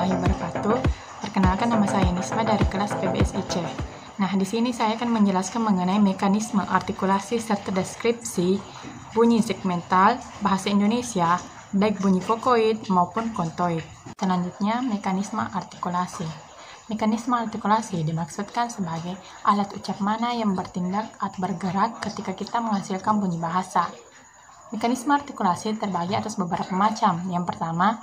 warahmatullahi wabarakatuh. Perkenalkan, nama saya Nisma dari kelas PBSIC. Nah, di sini saya akan menjelaskan mengenai mekanisme artikulasi serta deskripsi bunyi segmental bahasa Indonesia, baik bunyi vokoid maupun kontoid. Selanjutnya, mekanisme artikulasi. Mekanisme artikulasi dimaksudkan sebagai alat ucap mana yang bertindak atau bergerak ketika kita menghasilkan bunyi bahasa. Mekanisme artikulasi terbagi atas beberapa macam. Yang pertama,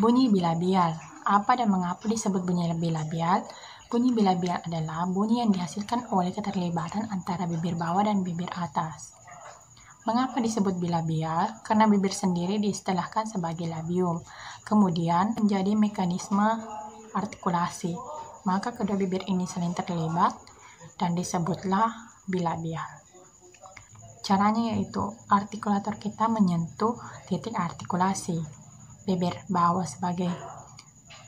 bunyi bilabial. Apa dan mengapa disebut bunyi bilabial? Bunyi bilabial adalah bunyi yang dihasilkan oleh keterlibatan antara bibir bawah dan bibir atas. Mengapa disebut bilabial? Karena bibir sendiri diistilahkan sebagai labium. Kemudian menjadi mekanisme artikulasi. Maka kedua bibir ini saling terlibat dan disebutlah bilabial. Caranya yaitu artikulator kita menyentuh titik artikulasi. Bibir bawah sebagai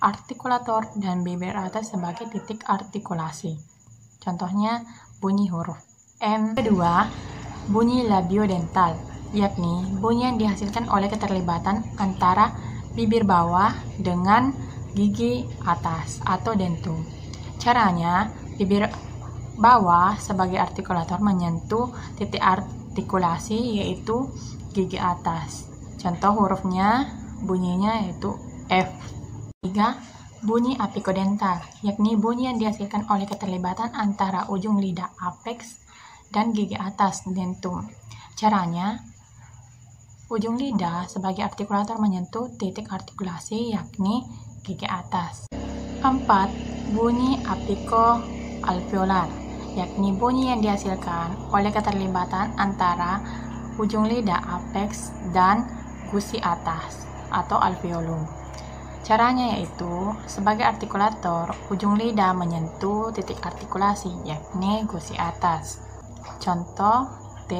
artikulator dan bibir atas sebagai titik artikulasi. Contohnya bunyi huruf M. Kedua, bunyi labiodental, yakni bunyi yang dihasilkan oleh keterlibatan antara bibir bawah dengan gigi atas atau dentum. Caranya, bibir bawah sebagai artikulator menyentuh titik artikulasi yaitu gigi atas. Contoh hurufnya bunyinya yaitu F. 3. Bunyi apikodental, yakni bunyi yang dihasilkan oleh keterlibatan antara ujung lidah apex dan gigi atas dentum. Caranya, ujung lidah sebagai artikulator menyentuh titik artikulasi yakni gigi atas. 4. Bunyi apikoalveolar, yakni bunyi yang dihasilkan oleh keterlibatan antara ujung lidah apex dan gusi atas atau alveolum. Caranya yaitu sebagai artikulator, ujung lidah menyentuh titik artikulasi yakni gusi atas. Contoh T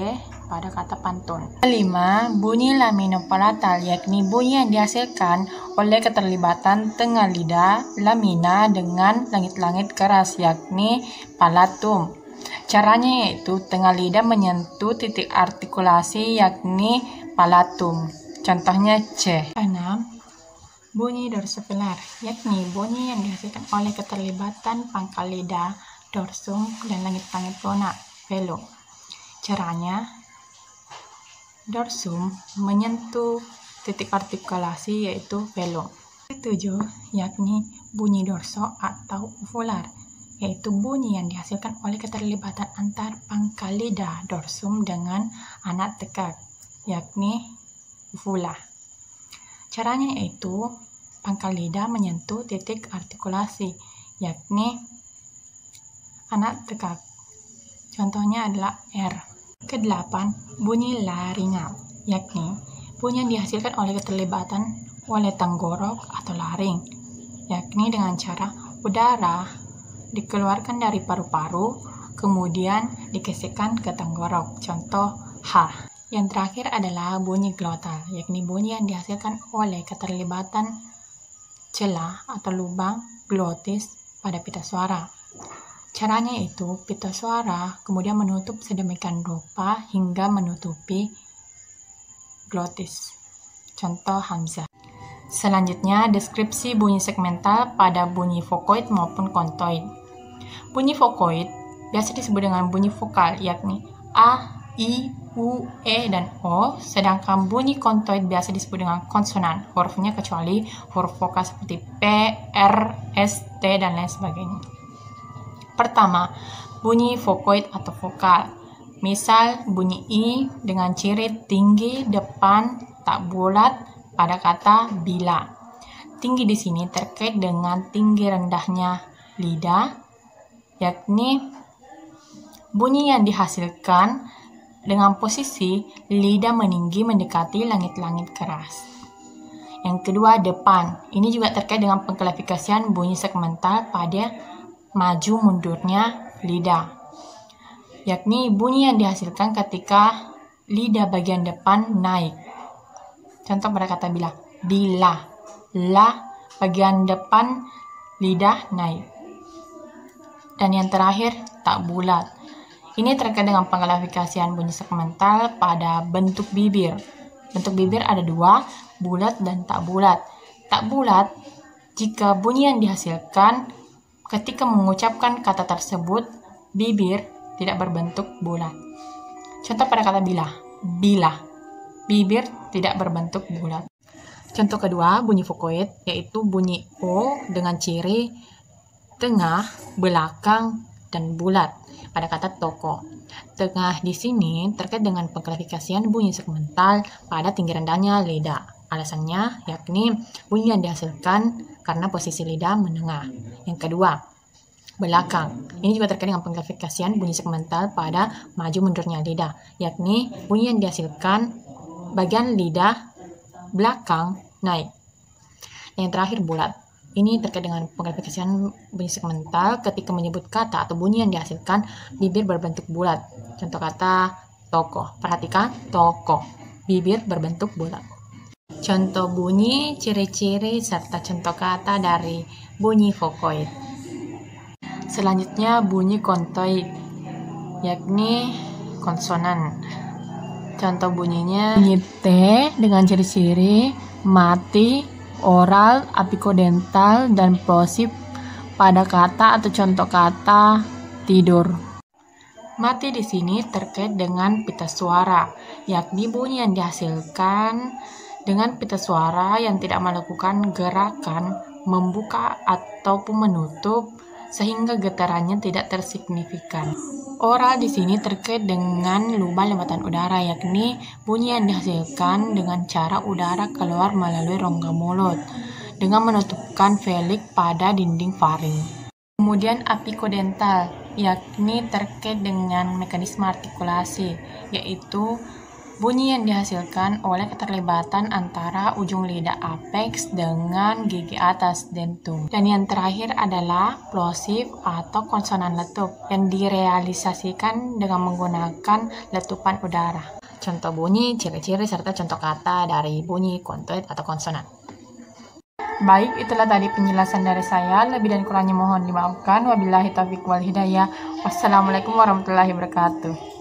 pada kata pantun. 5. Bunyi laminopalatal, yakni bunyi yang dihasilkan oleh keterlibatan tengah lidah lamina dengan langit-langit keras yakni palatum. Caranya yaitu tengah lidah menyentuh titik artikulasi yakni palatum. Contohnya C. 6. Bunyi dorsovelar, yakni bunyi yang dihasilkan oleh keterlibatan pangkal lidah, dorsum, dan langit-langit lunak, velum. Caranya, dorsum menyentuh titik artikulasi yaitu velum. 7. Yakni bunyi dorso atau uvular, yaitu bunyi yang dihasilkan oleh keterlibatan antar pangkal lidah dorsum dengan anak tekak, yakni uvula. Caranya yaitu pangkal lidah menyentuh titik artikulasi, yakni anak tekak. Contohnya adalah R. Ke-8, bunyi laringal, yakni bunyi yang dihasilkan oleh keterlibatan oleh tenggorok atau laring, yakni dengan cara udara dikeluarkan dari paru-paru, kemudian dikesekkan ke tenggorok. Contoh H. Yang terakhir adalah bunyi glotal, yakni bunyi yang dihasilkan oleh keterlibatan celah atau lubang glotis pada pita suara. Caranya yaitu pita suara kemudian menutup sedemikian rupa hingga menutupi glotis. Contoh Hamzah. Selanjutnya, deskripsi bunyi segmental pada bunyi vokoid maupun kontoid. Bunyi vokoid biasa disebut dengan bunyi vokal, yakni A, I, U, E, dan O, sedangkan bunyi kontoid biasa disebut dengan konsonan, hurufnya kecuali huruf vokal seperti P, R, S, T, dan lain sebagainya. Pertama, bunyi vokoid atau vokal. Misal, bunyi I dengan ciri tinggi depan tak bulat pada kata bila. Tinggi di sini terkait dengan tinggi rendahnya lidah, yakni bunyi yang dihasilkan dengan posisi lidah meninggi mendekati langit-langit keras. Yang kedua, depan. Ini juga terkait dengan pengklasifikasian bunyi segmental pada maju mundurnya lidah, yakni bunyi yang dihasilkan ketika lidah bagian depan naik. Contoh pada kata bila. Bila. La bagian depan lidah naik. Dan yang terakhir, tak bulat. Ini terkait dengan pengklasifikasian bunyi segmental pada bentuk bibir. Bentuk bibir ada dua, bulat dan tak bulat. Tak bulat Jika bunyi yang dihasilkan ketika mengucapkan kata tersebut, bibir tidak berbentuk bulat. Contoh pada kata bila. Bibir tidak berbentuk bulat. Contoh kedua, bunyi vokoid, yaitu bunyi O dengan ciri tengah, belakang, dan bulat pada kata toko. Tengah di sini terkait dengan pengklasifikasian bunyi segmental pada tinggi rendahnya lidah. Alasannya yakni bunyi yang dihasilkan karena posisi lidah menengah. Yang kedua, belakang. Ini juga terkait dengan pengklasifikasian bunyi segmental pada maju mundurnya lidah, yakni bunyi yang dihasilkan bagian lidah belakang naik. Yang terakhir, bulat. Ini terkait dengan pengklasifikasian bunyi segmental ketika menyebut kata atau bunyi yang dihasilkan bibir berbentuk bulat. Contoh kata toko. Perhatikan, toko. Bibir berbentuk bulat. Contoh bunyi, ciri-ciri, serta contoh kata dari bunyi vokoid. Selanjutnya bunyi kontoid, yakni konsonan. Contoh bunyinya bunyi T dengan ciri-ciri mati, oral, apikodental, dan plosif pada kata atau contoh kata tidur. Mati di sini terkait dengan pita suara, yakni bunyi yang dihasilkan dengan pita suara yang tidak melakukan gerakan membuka ataupun menutup sehingga getarannya tidak tersignifikan. Oral di sini terkait dengan lubang lembatan udara, yakni bunyi yang dihasilkan dengan cara udara keluar melalui rongga mulut dengan menutupkan velik pada dinding faring. Kemudian apikodental, yakni terkait dengan mekanisme artikulasi, yaitu bunyi yang dihasilkan oleh keterlibatan antara ujung lidah apeks dengan gigi atas dentum. Dan yang terakhir adalah plosif atau konsonan letup yang direalisasikan dengan menggunakan letupan udara. Contoh bunyi, ciri-ciri, serta contoh kata dari bunyi kontoid atau konsonan. Baik, itulah tadi penjelasan dari saya. Lebih dan kurangnya mohon dimaafkan. Wabillahi taufiq wal hidayah. Wassalamualaikum warahmatullahi wabarakatuh.